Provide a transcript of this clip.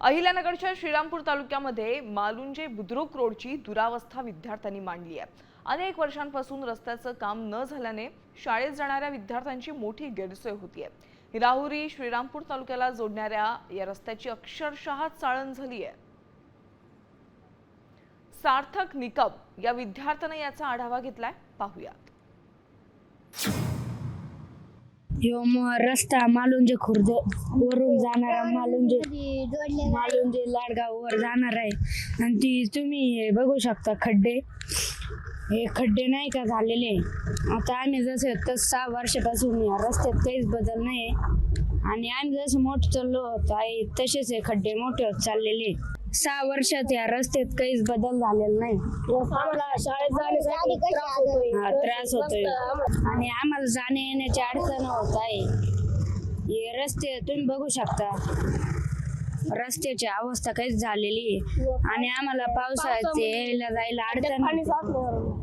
अहिल्यानगरच्या श्रीरामपूर तालुक्यामध्ये मालुंजे बुद्रुक रोडची दुरावस्था विद्यार्थ्यांनी मांडली आहे। अनेक वर्षांपासून रस्त्याचं काम न झाल्याने शाळेत जाणाऱ्या विद्यार्थ्यांची मोठी गैरसोय होतीये। राहुरी श्रीरामपूर तालुक्याला जोडणाऱ्या या रस्त्याची अक्षरशः चाळण झाली आहे। सार्थक निकम या विद्यार्थ्याने याचा आढावा घेतलाय, पाहूया। रस्ता मालुंजे खुर्द वरून जाणारा मालुंजे लाडगाव वर जाणार आहे आणि ती तुम्ही बघू शकता खड्डे, हे खड्डे नाही का झालेले। आता आम्ही जसे 6 वर्षापासून या रस्त्यात काहीच बदल नाही आणि आम्ही जसं मोठं चाललो होत आहे तसेच हे खड्डे मोठे होत चाललेले। 6 वर्षात या रस्त्यात काहीच बदल झालेला नाही। आम्हाला शाळेत जाण्यासाठी त्रास होतोय आणि आम्हाला जाण्या येण्याची अडचण होत आहे। हे रस्ते तुम्ही बघू शकता, रस्त्याची अवस्था काहीच झालेली आहे आणि आम्हाला पावसाळ्यात यायला जायला अडचण।